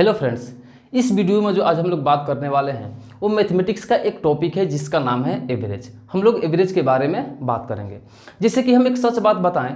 Hello friends, इस video में जो आज हम लोग बात करने वाले हैं वो मैथमेटिक्स का एक टॉपिक है जिसका नाम है एवरेज। हम लोग एवरेज के बारे में बात करेंगे। जैसे कि हम एक सच बात बताएं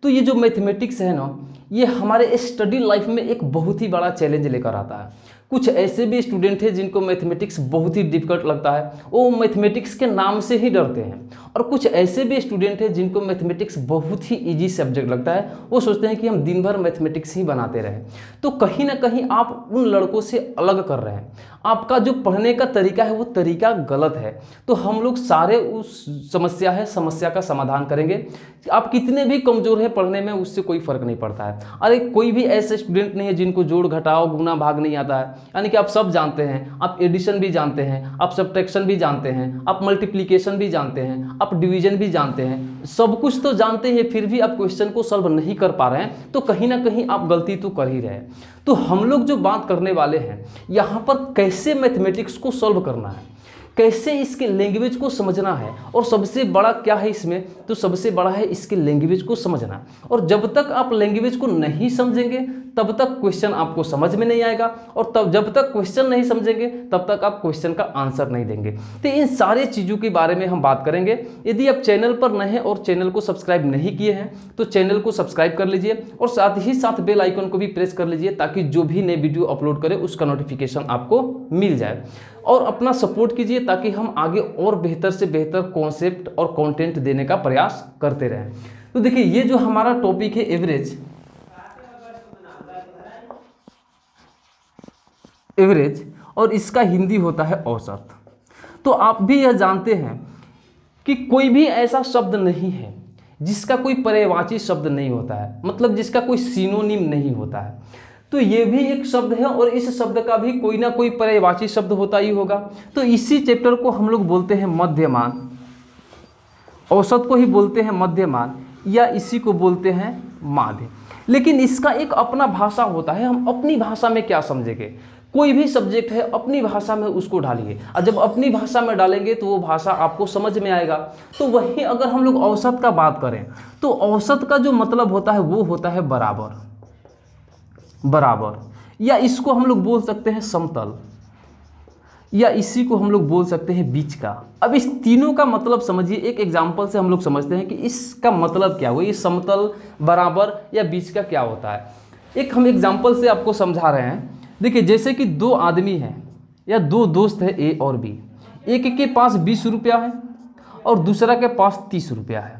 तो ये जो मैथमेटिक्स है ना, ये हमारे स्टडी लाइफ में एक बहुत ही बड़ा चैलेंज लेकर आता है। कुछ ऐसे भी स्टूडेंट हैं जिनको मैथमेटिक्स बहुत ही डिफिकल्ट लगता है, वो मैथमेटिक्स के नाम से ही डरते हैं। और कुछ ऐसे भी स्टूडेंट हैं जिनको मैथमेटिक्स बहुत ही इजी सब्जेक्ट लगता है, वो सोचते हैं कि हम दिन भर मैथमेटिक्स ही बनाते रहें। तो कहीं ना कहीं आप उन लड़कों से अलग कर रहे हैं। आपका जो पढ़ने का तरीका है वो तरीका गलत है। तो हम लोग सारे उस समस्या का समाधान करेंगे। आप कितने भी कमज़ोर हैं पढ़ने में, उससे कोई फर्क नहीं पड़ता है। अरे कोई भी ऐसे स्टूडेंट नहीं है जिनको जोड़ घटाओ गुना भाग नहीं आता है, यानी कि आप सब जानते हैं। आप एडिशन भी जानते हैं, आप सब्ट्रैक्शन भी जानते हैं, आप मल्टीप्लिकेशन भी जानते हैं, आप डिवीजन भी जानते हैं, सब कुछ तो जानते हैं, फिर भी आप क्वेश्चन को सॉल्व नहीं कर पा रहे हैं, तो कहीं ना कहीं आप गलती तो कर ही रहे हैं। तो हम लोग जो बात करने वाले हैं यहाँ पर कैसे मैथमेटिक्स को सॉल्व करना है, कैसे इसके लैंग्वेज को समझना है, और सबसे बड़ा क्या है इसमें, तो सबसे बड़ा है इसके लैंग्वेज को समझना। और जब तक आप लैंग्वेज को नहीं समझेंगे तब तक क्वेश्चन आपको समझ में नहीं आएगा, और तब जब तक क्वेश्चन नहीं समझेंगे तब तक आप क्वेश्चन का आंसर नहीं देंगे। तो इन सारी चीज़ों के बारे में हम बात करेंगे। यदि आप चैनल पर नए हैं और चैनल को सब्सक्राइब नहीं किए हैं तो चैनल को सब्सक्राइब कर लीजिए, और साथ ही साथ बेल आइकन को भी प्रेस कर लीजिए ताकि जो भी नए वीडियो अपलोड करें उसका नोटिफिकेशन आपको मिल जाए। और अपना सपोर्ट कीजिए ताकि हम आगे और बेहतर से बेहतर कॉन्सेप्ट और कंटेंट देने का प्रयास करते रहें। तो देखिए, ये जो हमारा टॉपिक है एवरेज, और इसका हिंदी होता है औसत। तो आप भी यह जानते हैं कि कोई भी ऐसा शब्द नहीं है जिसका कोई पर्यायवाची शब्द नहीं होता है, मतलब जिसका कोई सिनोनिम नहीं होता है। तो ये भी एक शब्द है और इस शब्द का भी कोई ना कोई पर्यायवाची शब्द होता ही होगा। तो इसी चैप्टर को हम लोग बोलते हैं मध्यमान, औसत को ही बोलते हैं मध्यमान, या इसी को बोलते हैं माध्य। लेकिन इसका एक अपना भाषा होता है, हम अपनी भाषा में क्या समझेंगे। कोई भी सब्जेक्ट है अपनी भाषा में उसको डालिए, और जब अपनी भाषा में डालेंगे तो वो भाषा आपको समझ में आएगा। तो वहीं अगर हम लोग औसत का बात करें तो औसत का जो मतलब होता है वो होता है बराबर, या इसको हम लोग बोल सकते हैं समतल, या इसी को हम लोग बोल सकते हैं बीच का। अब इस तीनों का मतलब समझिए, एक एग्जांपल से हम लोग समझते हैं कि इसका मतलब क्या हुआ, ये समतल, बराबर या बीच का क्या होता है। एक हम एग्जांपल से आपको समझा रहे हैं। देखिए, जैसे कि दो आदमी हैं या दो दोस्त हैं ए और बी, एक के पास 20 रुपया है और दूसरा के पास 30 रुपया है।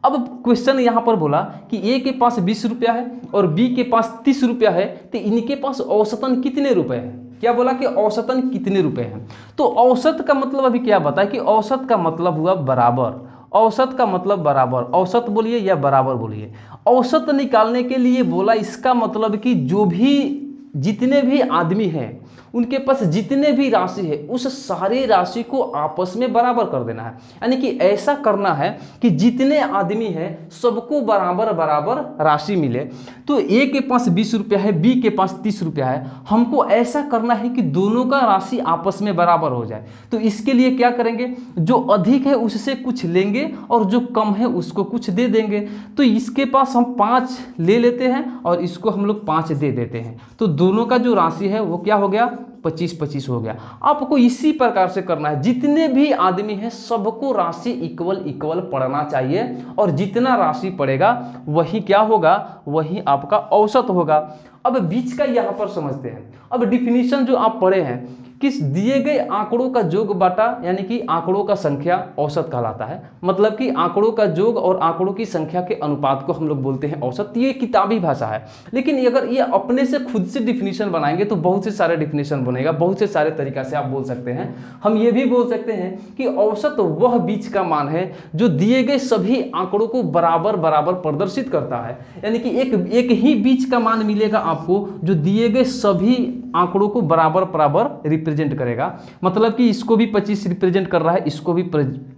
अब क्वेश्चन यहाँ पर बोला कि ए के पास 20 रुपया है और बी के पास 30 रुपया है, तो इनके पास औसतन कितने रुपए हैं। क्या बोला कि औसतन कितने रुपए हैं। तो औसत का मतलब अभी क्या बताया कि औसत का मतलब हुआ बराबर। औसत का मतलब बराबर, औसत बोलिए या बराबर बोलिए। औसत निकालने के लिए बोला, इसका मतलब कि जो भी जितने भी आदमी हैं उनके पास जितने भी राशि है उस सारी राशि को आपस में बराबर कर देना है। यानी कि ऐसा करना है कि जितने आदमी हैं सबको बराबर बराबर राशि मिले। तो ए के पास 20 रुपया है, बी के पास 30 रुपया है, हमको ऐसा करना है कि दोनों का राशि आपस में बराबर हो जाए। तो इसके लिए क्या करेंगे, जो अधिक है उससे कुछ लेंगे और जो कम है उसको कुछ दे देंगे। तो इसके पास हम 5 ले लेते हैं और इसको हम लोग 5 दे देते हैं। तो दोनों का जो राशि है वो क्या हो गया, 25-25 हो गया। आपको इसी प्रकार से करना है, जितने भी आदमी हैं सबको राशि इक्वल पड़ना चाहिए, और जितना राशि पड़ेगा वही क्या होगा, वही आपका औसत होगा। अब बीच का यहाँ पर समझते हैं। अब डिफिनीशन जो आप पढ़े हैं, किस दिए गए आंकड़ों का योग बाटा, यानी कि आंकड़ों का संख्या औसत कहलाता है। मतलब कि आंकड़ों का योग और आंकड़ों की संख्या के अनुपात को हम लोग बोलते हैं औसत। ये किताबी भाषा है, लेकिन अगर ये अपने से खुद से डिफिनीशन बनाएंगे तो बहुत से सारे डिफिनीशन बनेगा, बहुत से सारे तरीका से आप बोल सकते हैं। हम ये भी बोल सकते हैं कि औसत वह बीच का मान है जो दिए गए सभी आंकड़ों को बराबर बराबर प्रदर्शित करता है। यानी कि एक ही बीच का मान मिलेगा आपको जो दिए गए सभी आंकड़ों को बराबर बराबर रिप्रेजेंट करेगा। मतलब कि इसको भी 25 रिप्रेजेंट कर रहा है, इसको भी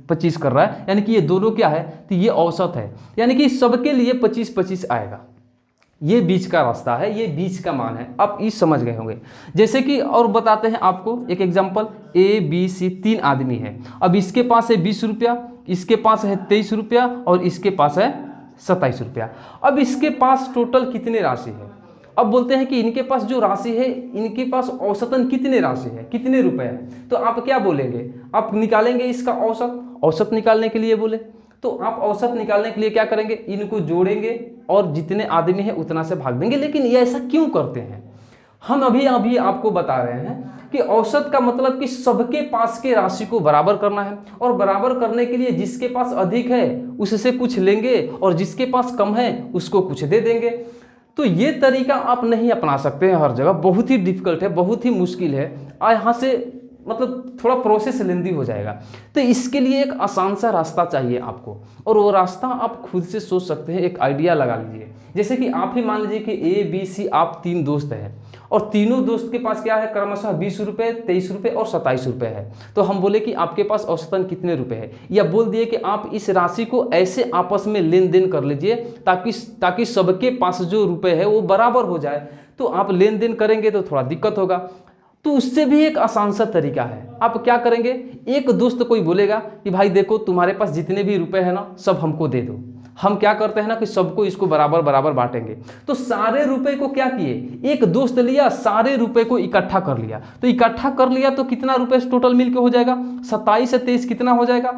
25 कर रहा है, यानी कि ये दोनों क्या है, तो ये औसत है। यानी कि सबके लिए 25-25 आएगा। ये बीच का रास्ता है, ये बीच का मान है। आप ये समझ गए होंगे। जैसे कि और बताते हैं आपको एक एग्जांपल, ए बी सी 3 आदमी है। अब इसके पास है 20 रुपया, इसके पास है 23 रुपया और इसके पास है 27 रुपया। अब इसके पास टोटल कितनी राशि है, अब बोलते हैं कि इनके पास जो राशि है, इनके पास औसतन कितने राशि है, कितने रुपए है। तो आप क्या बोलेंगे, आप निकालेंगे इसका औसत। औसत निकालने के लिए बोले तो आप औसत निकालने के लिए क्या करेंगे, इनको जोड़ेंगे और जितने आदमी है उतना से भाग देंगे। लेकिन ये ऐसा क्यों करते हैं, हम अभी आपको बता रहे हैं कि औसत का मतलब कि सबके पास के राशि को बराबर करना है, और बराबर करने के लिए जिसके पास अधिक है उससे कुछ लेंगे और जिसके पास कम है उसको कुछ दे देंगे। तो ये तरीका आप नहीं अपना सकते हैं हर जगह, बहुत ही डिफिकल्ट है, बहुत ही मुश्किल है, और यहाँ से मतलब थोड़ा प्रोसेस लेंदी हो जाएगा। तो इसके लिए एक आसान सा रास्ता चाहिए आपको, और वो रास्ता आप खुद से सोच सकते हैं, एक आइडिया लगा लीजिए। जैसे कि आप ही मान लीजिए कि ए बी सी आप 3 दोस्त हैं, और तीनों दोस्त के पास क्या है, क्रमशः 20 रुपये, 23 रुपये और 27 रुपये है। तो हम बोले कि आपके पास औसतन कितने रुपए है, या बोल दिए कि आप इस राशि को ऐसे आपस में लेन देन कर लीजिए ताकि सबके पास जो रुपए है वो बराबर हो जाए। तो आप लेन देन करेंगे तो थोड़ा दिक्कत होगा, तो उससे भी एक आसान सा तरीका है। आप क्या करेंगे, एक दोस्त कोई बोलेगा कि भाई देखो तुम्हारे पास जितने भी रुपए हैं ना सब हमको दे दो। हम क्या करते हैं ना कि सबको इसको बराबर बराबर बांटेंगे। तो सारे रुपए को क्या किए, एक दोस्त लिया, सारे रुपए को इकट्ठा कर लिया। तो इकट्ठा कर लिया तो कितना रुपए टोटल मिलके हो जाएगा, 27 से 23 कितना हो जाएगा,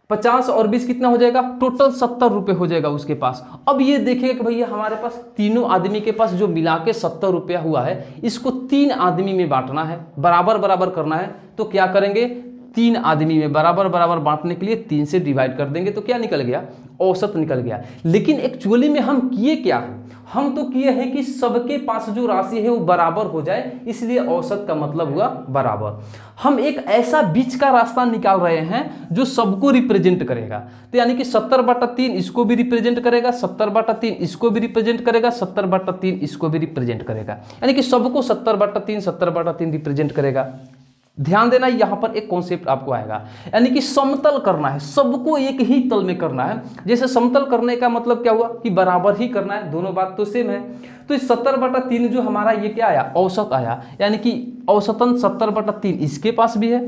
50 और 20 कितना हो जाएगा, टोटल 70 रुपये हो जाएगा उसके पास। अब ये देखिए कि भैया हमारे पास तीनों आदमी के पास जो मिला के 70 रुपया हुआ है, इसको 3 आदमी में बांटना है, बराबर बराबर करना है। तो क्या करेंगे, 3 आदमी में बराबर बराबर बांटने के लिए 3 से डिवाइड कर देंगे, तो क्या निकल गया, औसत निकल गया। लेकिन एक्चुअली में हम किए क्या है, हम तो किए हैं कि सबके पास जो राशि है वो बराबर हो जाए, इसलिए औसत का मतलब हुआ बराबर। हम एक ऐसा बीच का रास्ता निकाल रहे हैं जो सबको रिप्रेजेंट करेगा। तो यानी कि 70/3 इसको भी रिप्रेजेंट करेगा, 70/3 इसको भी रिप्रेजेंट करेगा, 70/3 इसको भी रिप्रेजेंट करेगा, यानी कि सबको 70/3 70/3 रिप्रेजेंट करेगा। ध्यान देना, यहां पर एक कॉन्सेप्ट आपको आएगा, यानी कि समतल करना है, सबको एक ही तल में करना है। जैसे समतल करने का मतलब क्या हुआ कि बराबर ही करना है, दोनों बात तो सेम है। तो इस 70/3 जो हमारा ये क्या आया, औसत आया, यानी कि औसतन 70/3 इसके पास भी है,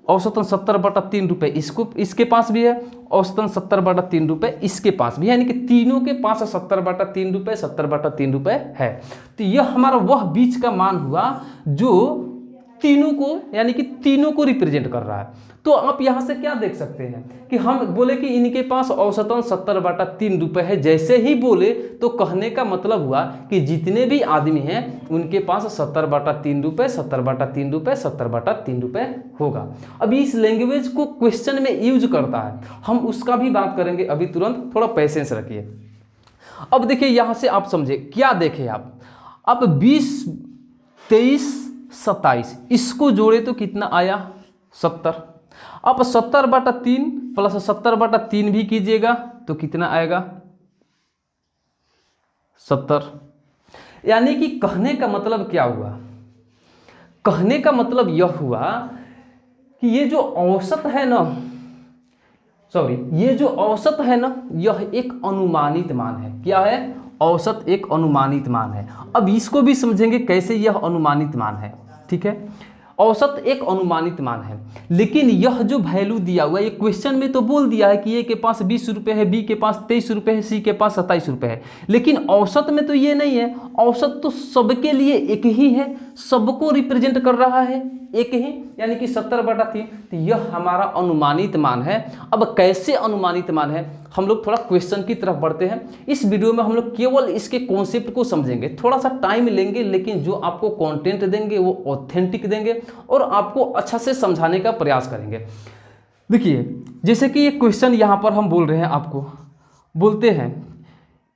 औसतन 70/3 रुपए इसके पास भी है, औसतन 70/3 रुपए इसके पास भी है, यानी कि तीनों के पास 70/3 रुपए 70/3 रुपए है। तो यह हमारा वह बीच का मान हुआ जो तीनों को, यानी कि तीनों को रिप्रेजेंट कर रहा है। तो आप यहां से क्या देख सकते हैं कि हम बोले कि इनके पास औसतन 70/3 रुपए है, जैसे ही बोले तो कहने का मतलब हुआ कि जितने भी आदमी हैं उनके पास 70/3 रुपए 70/3 रुपए 70/3 रुपए होगा। अभी इस लैंग्वेज को क्वेश्चन में यूज करता है, हम उसका भी बात करेंगे अभी तुरंत, थोड़ा पेशेंस रखिए। अब देखिए यहां से आप समझे, क्या देखे आप, अब 20 23 27 इसको जोड़े तो कितना आया, 70। अब 70/3 प्लस 70/3 भी कीजिएगा तो कितना आएगा, 70। यानी कि कहने का मतलब क्या हुआ, कहने का मतलब यह हुआ कि ये जो औसत है ना, ये जो औसत है ना, यह एक अनुमानित मान है। क्या है, औसत एक अनुमानित मान है। अब इसको भी समझेंगे कैसे यह अनुमानित मान है, ठीक है। औसत एक अनुमानित मान है, लेकिन यह जो वैल्यू दिया हुआ है, ये क्वेश्चन में तो बोल दिया है कि ए के पास 20 रुपये है, बी के पास 23 रुपये है, सी के पास 27 रुपये है, लेकिन औसत में तो ये नहीं है। औसत तो सबके लिए एक ही है, सबको रिप्रेजेंट कर रहा है एक ही, यानी कि 70/3। तो यह हमारा अनुमानित मान है। अब कैसे अनुमानित मान है, हम लोग थोड़ा क्वेश्चन की तरफ बढ़ते हैं। इस वीडियो में हम लोग केवल इसके कॉन्सेप्ट को समझेंगे, थोड़ा सा टाइम लेंगे, लेकिन जो आपको कंटेंट देंगे वो ऑथेंटिक देंगे और आपको अच्छा से समझाने का प्रयास करेंगे। देखिए जैसे कि ये क्वेश्चन यहाँ पर हम बोल रहे हैं, आपको बोलते हैं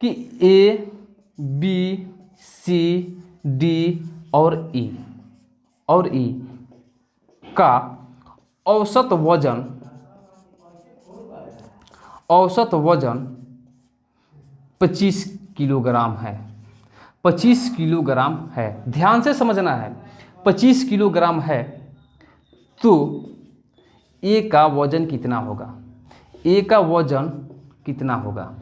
कि ए बी सी डी और ई का औसत वजन 25 किलोग्राम है। 25 किलोग्राम है, ध्यान से समझना है, 25 किलोग्राम है। तो ए का वजन कितना होगा, ए का वजन कितना होगा,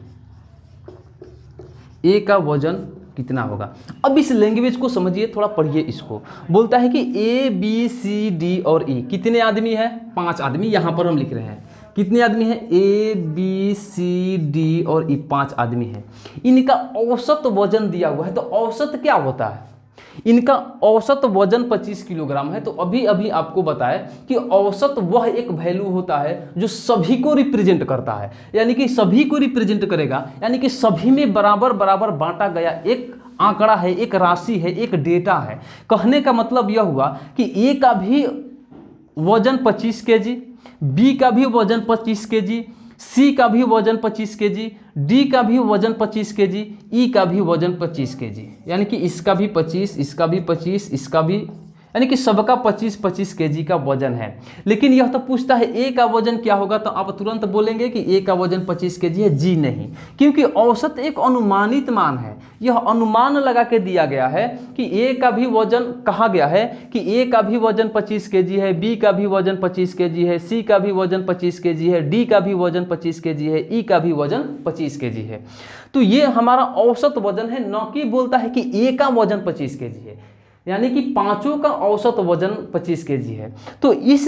ए का वजन कितना होगा। अब इस लैंग्वेज को समझिए, थोड़ा पढ़िए इसको। बोलता है कि ए बी सी डी और ई कितने आदमी है, 5 आदमी। यहां पर हम लिख रहे हैं कितने आदमी हैं? ए बी सी डी और ई 5 आदमी हैं। इनका औसत वजन दिया हुआ है, तो औसत क्या होता है? इनका औसत वजन 25 किलोग्राम है। तो अभी अभी आपको बताया कि औसत वह एक वैल्यू होता है जो सभी को रिप्रेजेंट करता है, यानी कि सभी को रिप्रेजेंट करेगा, यानी कि सभी में बराबर बराबर बांटा गया एक आंकड़ा है, एक राशि है, एक डेटा है। कहने का मतलब यह हुआ कि ए का भी वजन 25 केजी, बी का भी वजन 25 केजी, सी का भी वजन 25 केजी, डी का भी वजन 25 केजी, ई का भी वजन 25 केजी, यानी कि इसका भी 25, इसका भी 25, इसका भी, यानी कि सबका 25-25 केजी का वजन है। लेकिन यह तो पूछता है ए का वजन क्या होगा, तो आप तुरंत बोलेंगे कि ए का वजन 25 केजी है। जी नहीं, क्योंकि औसत एक अनुमानित मान है। यह अनुमान लगा के दिया गया है कि ए का भी वजन, कहा गया है कि ए का भी वजन 25 केजी है, बी का भी वजन 25 केजी है, सी का भी वजन 25 केजी है, डी का भी वजन 25 केजी है, ई का भी वजन 25 केजी है। तो ये हमारा औसत वजन है, न कि बोलता है कि ए का वजन 25 केजी है, यानी कि पांचों का औसत वजन 25 केजी है। तो इस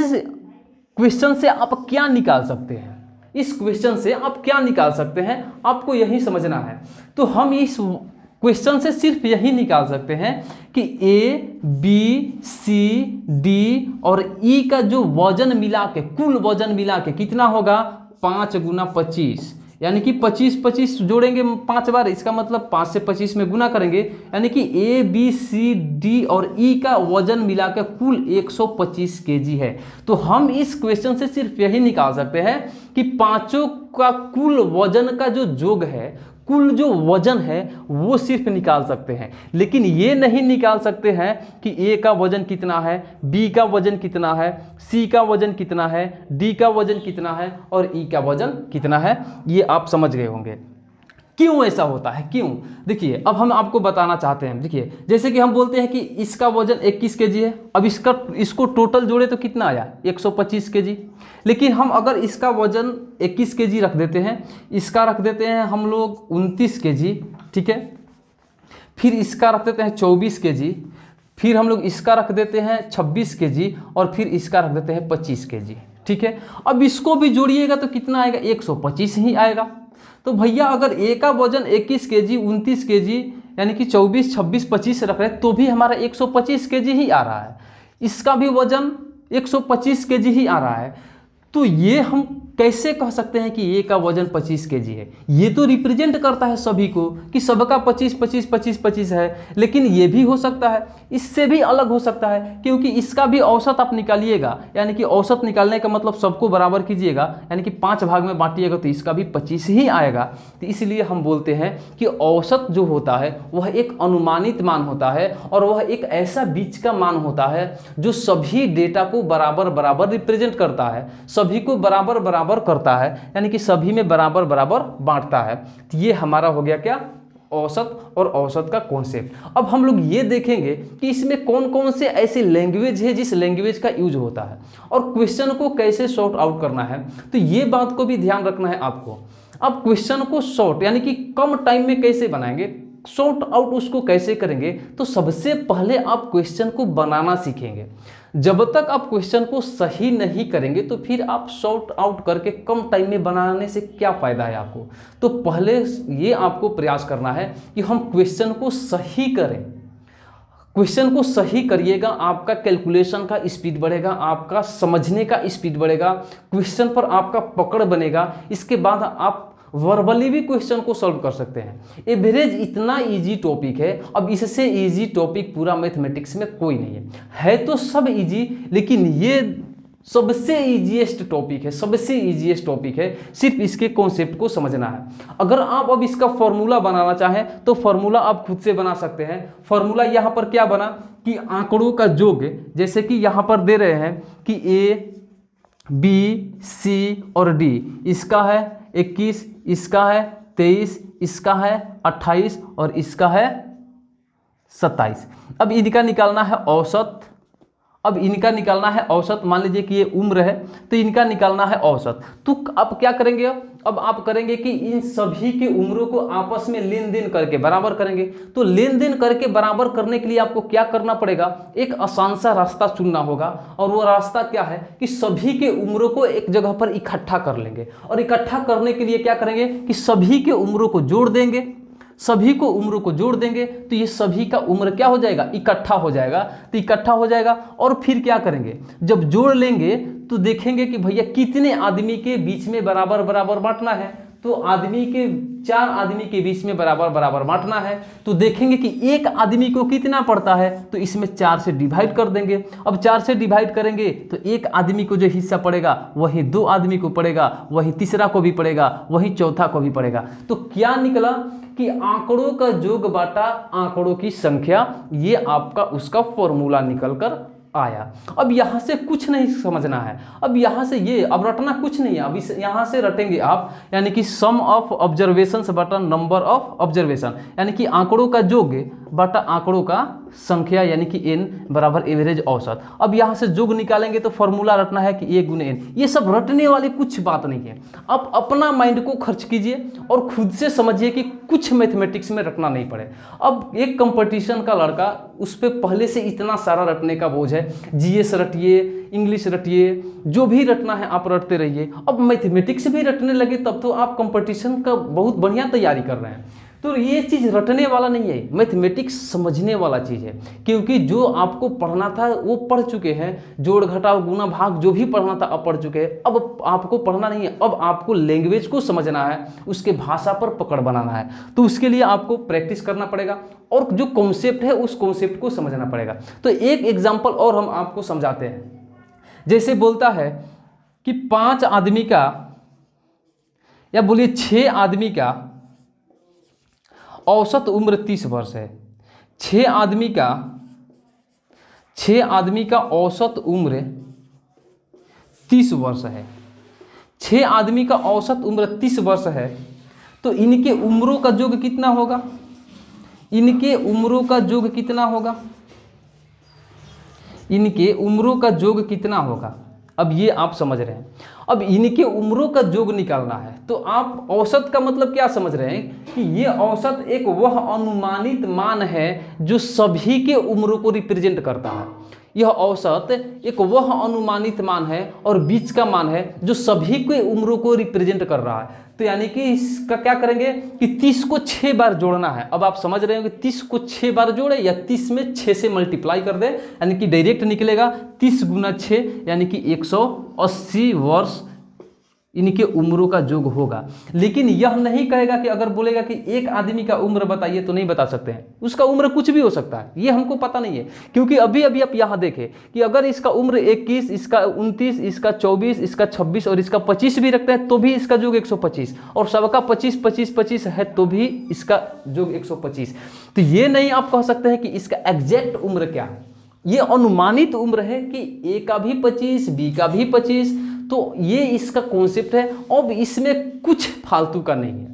क्वेश्चन से आप क्या निकाल सकते हैं? इस क्वेश्चन से आप क्या निकाल सकते हैं, आपको यही समझना है। तो हम इस क्वेश्चन से सिर्फ यही निकाल सकते हैं कि ए बी सी डी और ई का जो वजन मिला के, कुल वजन मिला के कितना होगा? 5 गुना 25, यानी कि 25-25 जोड़ेंगे 5 बार, इसका मतलब 5 से 25 में गुना करेंगे, यानी कि ए बी सी डी और ई का वजन मिलाकर कुल 125 केजी है। तो हम इस क्वेश्चन से सिर्फ यही निकाल सकते हैं कि पांचों का कुल वजन का जो योग है, कुल जो वजन है वो सिर्फ निकाल सकते हैं। लेकिन ये नहीं निकाल सकते हैं कि ए का वजन कितना है, बी का वजन कितना है, सी का वजन कितना है, डी का वजन कितना है और ई का वजन कितना है। ये आप समझ गए होंगे क्यों ऐसा होता है, क्यों। देखिए अब हम आपको बताना चाहते हैं। देखिए जैसे कि हम बोलते हैं कि इसका वजन 21 केजी है, अब इसको टोटल जोड़े तो कितना आया? 125 केजी। लेकिन हम अगर इसका वजन 21 केजी रख देते हैं, इसका रख देते हैं हम लोग 29 केजी, ठीक है, फिर इसका रख देते हैं 24 केजी, फिर हम लोग इसका रख देते हैं 26 केजी और फिर इसका रख देते हैं 25 केजी, ठीक है। अब इसको भी जोड़िएगा तो कितना आएगा? 125 ही आएगा। तो भैया अगर ए का वजन 21 केजी, 29 केजी, यानी कि 24, 26, 25 रख रहे हैं तो भी हमारा 125 केजी ही आ रहा है। इसका भी वजन 125 केजी ही आ रहा है। तो ये हम कैसे कह सकते हैं कि ए का वजन 25 केजी है? ये तो रिप्रेजेंट करता है सभी को कि सबका 25-25-25-25 है। लेकिन ये भी हो सकता है, इससे भी अलग हो सकता है, क्योंकि इसका भी औसत आप निकालिएगा, यानी कि औसत निकालने का मतलब सबको बराबर कीजिएगा, यानी कि 5 भाग में बांटिएगा तो इसका भी 25 ही आएगा। तो इसलिए हम बोलते हैं कि औसत जो होता है वह एक अनुमानित मान होता है और वह एक ऐसा बीच का मान होता है जो सभी डेटा को बराबर बराबर रिप्रेजेंट करता है, सभी को बराबर बराबर करता है, यानी कि सभी में बराबर बराबर बांटता है। तो ये हमारा हो गया क्या? औसत और औसत का कॉन्सेप्ट। अब हम लोग ये देखेंगे कि इसमें कौन कौन से ऐसे लैंग्वेज है जिस लैंग्वेज का यूज होता है और क्वेश्चन को कैसे सॉर्ट आउट करना है। तो ये बात को भी ध्यान रखना है आपको। अब क्वेश्चन को शॉर्ट यानी कि कम टाइम में कैसे बनाएंगे, सॉर्ट आउट उसको कैसे करेंगे, तो सबसे पहले आप क्वेश्चन को बनाना सीखेंगे। जब तक आप क्वेश्चन को सही नहीं करेंगे तो फिर आप सॉर्ट आउट करके कम टाइम में बनाने से क्या फ़ायदा है आपको। तो पहले ये आपको प्रयास करना है कि हम क्वेश्चन को सही करें। क्वेश्चन को सही करिएगा, आपका कैलकुलेशन का स्पीड बढ़ेगा, आपका समझने का स्पीड बढ़ेगा, क्वेश्चन पर आपका पकड़ बनेगा। इसके बाद आप वर्बली भी क्वेश्चन को सॉल्व कर सकते हैं। एवरेज इतना इजी टॉपिक है, अब इससे इजी टॉपिक पूरा मैथमेटिक्स में कोई नहीं है तो सब इजी, लेकिन ये सबसे इजीएस्ट टॉपिक है, सबसे इजीएस्ट टॉपिक है। सिर्फ इसके कॉन्सेप्ट को समझना है। अगर आप अब इसका फॉर्मूला बनाना चाहें तो फॉर्मूला आप खुद से बना सकते हैं। फॉर्मूला यहाँ पर क्या बना कि आंकड़ों का योग, जैसे कि यहाँ पर दे रहे हैं कि ए बी सी और डी, इसका है 21, इसका है 23, इसका है 28 और इसका है 27। अब इनका निकालना है औसत अब इनका निकालना है औसत। मान लीजिए कि ये उम्र है तो इनका निकालना है औसत। तो अब क्या करेंगे, अब आप करेंगे कि इन सभी के उम्रों को आपस में लेन देन करके बराबर करेंगे। तो लेन देन करके बराबर करने के लिए आपको क्या करना पड़ेगा, एक आसान सा रास्ता चुनना होगा। और वो रास्ता क्या है कि सभी के उम्रों को एक जगह पर इकट्ठा कर लेंगे। और इकट्ठा करने के लिए क्या करेंगे कि सभी के उम्रों को जोड़ देंगे, सभी को उम्र को जोड़ देंगे तो ये सभी का उम्र क्या हो जाएगा, इकट्ठा हो जाएगा। तो इकट्ठा हो जाएगा और फिर क्या करेंगे, जब जोड़ लेंगे तो देखेंगे कि भैया कितने आदमी के बीच में बराबर बराबर बांटना है। तो आदमी के 4 आदमी के बीच में बराबर बराबर बांटना है। तो देखेंगे कि एक आदमी को कितना पड़ता है, तो इसमें 4 से डिवाइड कर देंगे। अब 4 से डिवाइड करेंगे तो एक आदमी को जो हिस्सा पड़ेगा वही 2 आदमी को पड़ेगा, वही तीसरा को भी पड़ेगा, वही चौथा को भी पड़ेगा। तो क्या निकला कि आंकड़ों का योग बाटा आंकड़ों की संख्या, ये आपका उसका फॉर्मूला निकल कर आया। अब यहां से कुछ नहीं समझना है, अब यहां से ये अब रटना कुछ नहीं है। अब इस यहां से रटेंगे आप, यानी कि सम ऑफ ऑब्जर्वेशन बटा नंबर ऑफ ऑब्जर्वेशन, यानी कि आंकड़ों का योग बटा आंकड़ों का संख्या, यानी कि n बराबर एवरेज औसत। अब यहां से योग निकालेंगे तो फॉर्मूला रटना है कि a गुने n। ये सब रटने वाली कुछ बात नहीं है। आप अपना माइंड को खर्च कीजिए और खुद से समझिए कि कुछ मैथमेटिक्स में रटना नहीं पड़े। अब एक कंपटीशन का लड़का, उस पर पहले से इतना सारा रटने का बोझ है, जीएस रटिए, इंग्लिश रटिए, जो भी रटना है आप रटते रहिए। अब मैथमेटिक्स भी रटने लगे तब तो आप कंपटीशन का बहुत बढ़िया तैयारी कर रहे हैं। तो ये चीज़ रटने वाला नहीं है, मैथमेटिक्स समझने वाला चीज़ है। क्योंकि जो आपको पढ़ना था वो पढ़ चुके हैं, जोड़ घटाव गुना भाग जो भी पढ़ना था अब पढ़ चुके हैं। अब आपको पढ़ना नहीं है, अब आपको लैंग्वेज को समझना है, उसके भाषा पर पकड़ बनाना है। तो उसके लिए आपको प्रैक्टिस करना पड़ेगा और जो कॉन्सेप्ट है उस कॉन्सेप्ट को समझना पड़ेगा। तो एक एग्जाम्पल और हम आपको समझाते हैं। जैसे बोलता है कि 5 आदमी का, या बोलिए 6 आदमी का औसत उम्र 30 वर्ष है। 6 आदमी का औसत उम्र 30 वर्ष है। 6 आदमी का औसत उम्र 30 वर्ष है। तो इनके उम्रों का योग कितना होगा, इनके उम्रों का योग कितना होगा, इनके उम्रों का योग कितना होगा। अब ये आप समझ रहे हैं। अब इनके उम्रों का योग निकालना है तो आप औसत का मतलब क्या समझ रहे हैं कि ये औसत एक वह अनुमानित मान है जो सभी के उम्रों को रिप्रेजेंट करता है। यह औसत एक वह अनुमानित मान है और बीच का मान है जो सभी के उम्रों को रिप्रेजेंट कर रहा है। तो यानी कि इसका क्या करेंगे कि 30 को 6 बार जोड़ना है। अब आप समझ रहे हो कि 30 को 6 बार जोड़े या 30 में 6 से मल्टीप्लाई कर दे, यानी कि डायरेक्ट निकलेगा 30 गुना 6 यानी कि 180 वर्ष इनके उम्रों का योग होगा। लेकिन यह नहीं कहेगा कि अगर बोलेगा कि एक आदमी का उम्र बताइए तो नहीं बता सकते हैं, उसका उम्र कुछ भी हो सकता है, ये हमको पता नहीं है। क्योंकि अभी अभी आप यहाँ देखें कि अगर इसका उम्र 21, इसका 29, इसका 24, इसका 26 और इसका 25 भी रखते हैं तो भी इसका योग 125, और सबका 25 25 25 है तो भी इसका योग 125। तो ये नहीं आप कह सकते हैं कि इसका एग्जैक्ट उम्र क्या है, ये अनुमानित उम्र है कि ए का भी 25, बी का भी 25। तो ये इसका कॉन्सेप्ट है। अब इसमें कुछ फालतू का नहीं है,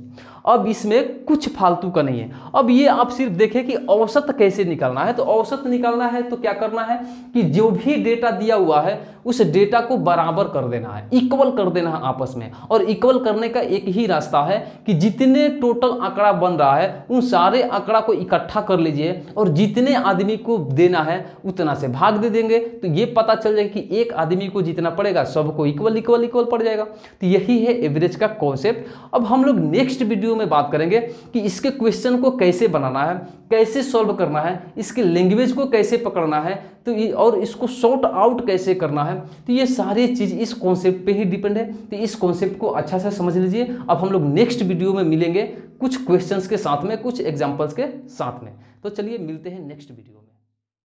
अब इसमें कुछ फालतू का नहीं है। अब ये आप सिर्फ देखें कि औसत कैसे निकालना है। तो औसत निकालना है तो क्या करना है कि जो भी डेटा दिया हुआ है उस डेटा को बराबर कर देना है, इक्वल कर देना है आपस में। और इक्वल करने का एक ही रास्ता है कि जितने टोटल आंकड़ा बन रहा है उन सारे आंकड़ा को इकट्ठा कर लीजिए और जितने आदमी को देना है उतना से भाग दे देंगे। तो ये पता चल जाएगा कि एक आदमी को जितना पड़ेगा सबको इक्वल इक्वल इक्वल पड़ जाएगा। तो यही है एवरेज का कॉन्सेप्ट। अब हम लोग नेक्स्ट वीडियो में बात करेंगे कि इसके क्वेश्चन को कैसे बनाना है, कैसे सॉल्व करना है, इसके लैंग्वेज को कैसे पकड़ना है, तो ये और इसको सॉर्ट आउट कैसे करना है। तो ये सारी चीज इस कॉन्सेप्ट पे ही डिपेंड है। तो इस कॉन्सेप्ट को अच्छा से समझ लीजिए। अब हम लोग नेक्स्ट वीडियो में मिलेंगे कुछ क्वेश्चंस के साथ में, कुछ एग्जांपल्स के साथ में। तो चलिए मिलते हैं नेक्स्ट वीडियो में।